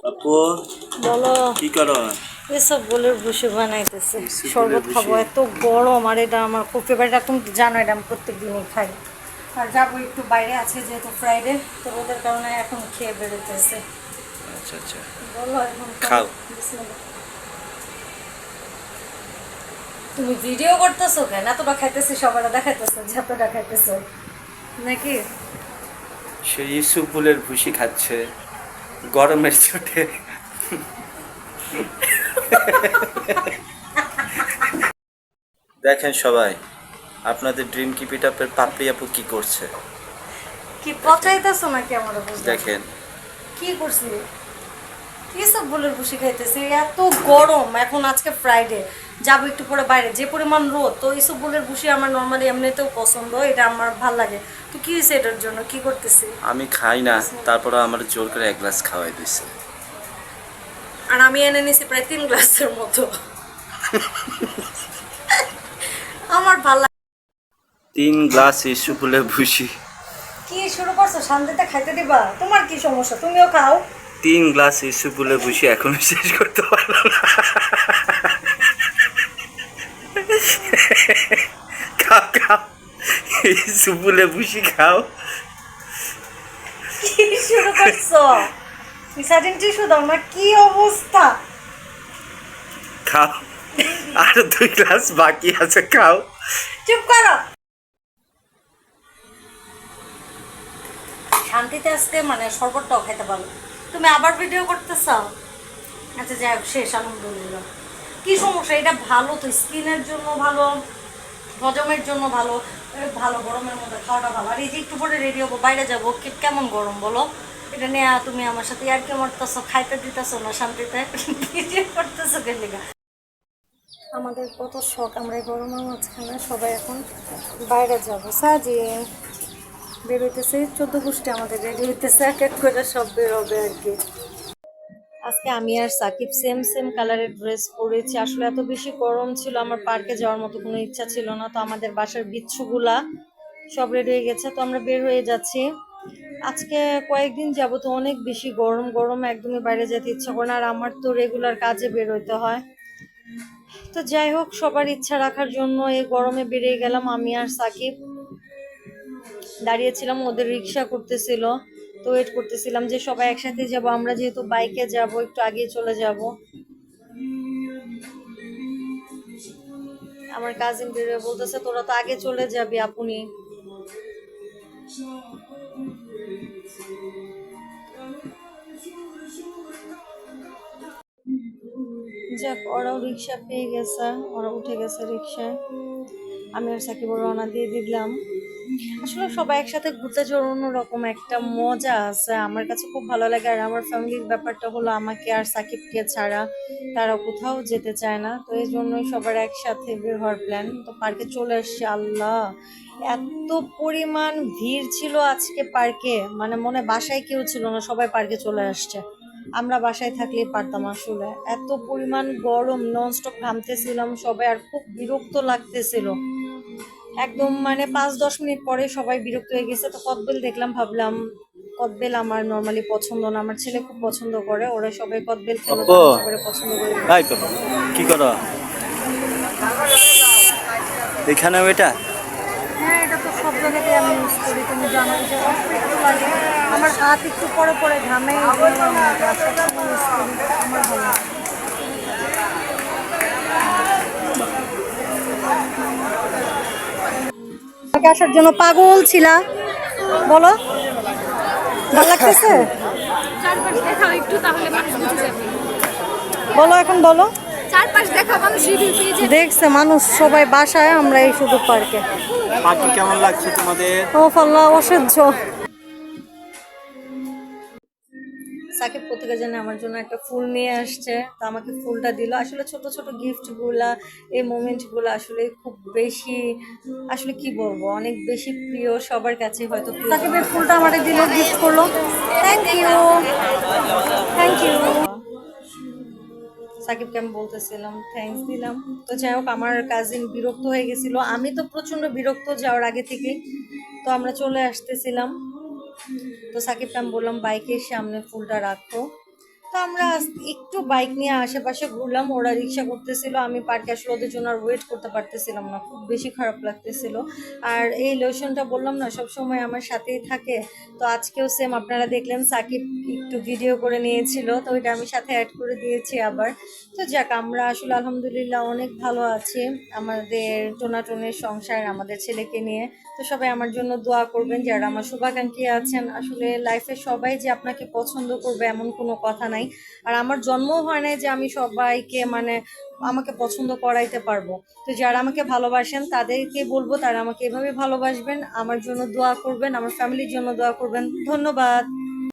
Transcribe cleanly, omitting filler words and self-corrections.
আপু বলো। কি করো? এসব বলে বসে বানাইতেছে শরবত খাবো, এত গরম। আর এটা আমার খুব ফেভারিট, তুমি তো জানো এটা আমি প্রত্যেক দিনই খাই। আর যাবো একটু বাইরে, আছে যেহেতু ফ্রাইডে, তো ওদের কারণে এখন খেয়ে বেরোতেছে। আচ্ছা আচ্ছা, বলো এখন খাও। বিসমিল্লাহ। তুমি ভিডিও করতেছো কেন? এতটা খাইতেছি, সবার দেখাইতেছো যে এতটা খাইতেছো নাকি? সে ইউসুফ ফুলের ভুসি খাচ্ছে গরমের চোটে। দেখেন সবাই, আপনাদের ড্রিম কিপ ইট আপের পাপড়ি আপু কি করছে কি পচাইতেছো নাকি আমার? দেখেন। কি করছি? কি সব বলের বসে খাইতেছে, এত গরম। এখন আজকে ফ্রাইডে, যাবো একটু পরে বাইরে, যে পরিমাণ রোদ, তো এইসব বলের বসে আমার নর্মালি এমনিতেও পছন্দ, এটা আমার ভাল লাগে। তো কি হয়েছে এটার জন্য? কি করতেছি? আমি খাই না, তারপরে আমার জোর করে এক গ্লাস খাওয়াই দিছে। আর আমি এনে নিছি প্রায় 3 গ্লাসের মতো। আমার ভাল লাগে। 3 গ্লাস ইউসুফ ফুলের ভুসি। কি শুরু করছো? শান্তিতে খাইতে দিবা? তোমার কি সমস্যা? তুমিও খাও। 3 গ্লাস ইউসুফ ফুলের ভুসি এখনো শেষ করতে পারলো না। খাও খাও, ইউসুফ ফুলের ভুসি খাও। কি শুরু করছো? সাডেন টিস্যু দাও না, কি অবস্থা? খাও, আর 2 গ্লাস বাকি আছে, খাও। চুপ করো। শান্তিতে আসতে মানে শরবতটাও খেতে পারো। তুমি আবার ভিডিও করতেছ? আচ্ছা যাই হোক, শেষ, আলহামদুলিল্লাহ। কি সমস্যা? এটা ভালো তো, স্কিনের জন্য ভালো, হজমের জন্য ভালো। ভালো, গরমের মধ্যে খাওয়াটা ভালো। আর এই যে একটু পরে রেডি হবো, বাইরে যাবো, কেমন গরম বলো? এটা নিয়ে তুমি আমার সাথে আর কি মারতেছো? খাইতে দিতেছো না শান্তিতে, ভিডিও করতেছো কেন? আমাদের কত শখ, আমরা এই গরমের মাঝখানে সবাই এখন বাইরে যাবো। সাজিয়ে বেরোইতেছে 14 গোষ্ঠী, আমাদের রেডি হইতেছে, এক এক করে সব বেরোবে আর কি। আজকে আমি আর সাকিব সেম সেম কালারের ড্রেস পরেছি। আসলে এত বেশি গরম ছিল, আমার পার্কে যাওয়ার মতো কোনো ইচ্ছা ছিল না। তো আমাদের বাসার বিচ্ছুগুলা সব রেডি হয়ে গেছে, তো আমরা বের হয়ে যাচ্ছি। আজকে কয়েকদিন যাবো তো অনেক বেশি গরম, গরমে একদমই বাইরে যেতে ইচ্ছা করে না। আর আমার তো রেগুলার কাজে বের হইতে হয়। তো যাই হোক, সবার ইচ্ছা রাখার জন্য এই গরমে বেরিয়ে গেলাম। আমি আর সাকিব দাঁড়িয়েছিলাম, ওদের রিক্সা করতেছিল, তো ওয়েট করতেছিলাম যে সবাই একসাথে যাব। আমরা যেহেতু বাইকে যাব, একটু আগে চলে যাব। আমার কাজিন বেরিয়ে বলতেছে, তোরা তো আগে চলে যাবি আপনি। যাক, ওরাও রিক্সা পেয়ে গেছে, ওরা উঠে গেছে রিক্সায়। আমি আর সাকিব রওনা দিয়ে দিলাম। আসলে সবাই একসাথে ঘুরতে যাওয়ার অন্যরকম একটা মজা আছে, আমার কাছে খুব ভালো লাগে। আর আমার ফ্যামিলির ব্যাপারটা হলো, আমাকে আর সাকিবকে ছাড়া তারা কোথাও যেতে চায় না। তো এই জন্যই সবার একসাথে বের হওয়ার প্ল্যান। তো পার্কে চলে আসছি। আল্লাহ, এত পরিমাণ ভিড় ছিল আজকে পার্কে, মানে মনে বাসায় কেউ ছিল না, সবাই পার্কে চলে আসছে। আমরা বাসায় থাকলেই পারতাম। আসলে এত পরিমাণ গরম, ননস্টপ ঘামতেছিলাম সবাই, আর খুব বিরক্ত লাগতেছিল একদম। মানে 5-10 মিনিট পরে সবাই বিরক্ত হয়ে গেছে। তো কদবেল দেখলাম, ভাবলাম কদবেল আমার নর্মালি পছন্দ না, আমার ছেলে খুব পছন্দ করে, ওরা সবাই কদবেল খেলো, তো আপু, আমি সবাই পছন্দ করে তাই তো, দিতেছিলাম। কি করো এখানে এটা? হ্যাঁ, এটা তো সব জায়গাতে আমি ইউজ করি, তুমি জানো যে একটু লাগে, আমার হাত একটু পরে পরে ঘামে, এই জন্য আমি এটা সবসময় ইউজ করি, আমার ভালো লাগে। আমাকে আসার জন্য পাগল ছিলা, বলো, ভালো লাগতেছে? চারপাশ দেখাও একটু, তাহলে মানুষ বুঝে যাবে। বলো এখন, বলো। চারপাশ দেখাও, মানুষ রিভিউ পেয়ে যাবে। দেখছে মানুষ, সবাই বাসায়, আমরা এই শুধু পার্কে। পাখি কেমন লাগছে তোমাদের? ও আল্লাহ, অসহ্য। সাকিব কোথেকে জানে আমার জন্য একটা ফুল নিয়ে আসছে, তো আমাকে ফুলটা দিল। আসলে ছোট ছোট গিফট গুলা, এই মোমেন্ট গুলো আসলে খুব বেশি, আসলে কি বলবো, অনেক বেশি প্রিয় সবার কাছে হয়তো। সাকিবের ফুলটা আমাদের দিল, গিফট করলো। Thank you, thank you. সাকিবকে আমি বলতেছিলাম, থ্যাংকস দিলাম। তো যাই হোক, আমার কাজিন বিরক্ত হয়ে গেছিল, আমি তো প্রচন্ড বিরক্ত যাওয়ার আগে থেকে। তো আমরা চলে আসতেছিলাম, তো সাকিবকে আমি বললাম বাইকের সামনে ফুলটা রাখো। তো আমরা একটু বাইক নিয়ে আশেপাশে ঘুরলাম, ওরা রিক্সা করতেছিল, আমি পার্কে আসলে ওদের জন্য আর ওয়েট করতে পারতেছিলাম না, খুব বেশি খারাপ লাগতেছিল। আর এই লোশনটা বললাম না সব সময় আমার সাথেই থাকে, তো আজকেও সেম আপনারা দেখলেন সাকিব একটু ভিডিও করে নিয়েছিল, তো ওইটা আমি সাথে অ্যাড করে দিয়েছি আবার। তো যাক, আমরা আসলে আলহামদুলিল্লাহ অনেক ভালো আছি, আমাদের টোনাটনের সংসার, আমাদের ছেলেকে নিয়ে। তো সবাই আমার জন্য দোয়া করবেন, যারা আমার শুভাকাঙ্ক্ষী আছেন। আসলে লাইফে সবাই যে আপনাকে পছন্দ করবে এমন কোনো কথা নাই, আর আমার জন্মও হয় নাই যে আমি সবাইকে মানে আমাকে পছন্দ করাইতে পারবো। তো যারা আমাকে ভালোবাসেন তাদেরকে বলবো তারা আমাকে এভাবে ভালোবাসবেন, আমার জন্য দোয়া করবেন, আমার ফ্যামিলির জন্য দোয়া করবেন। ধন্যবাদ।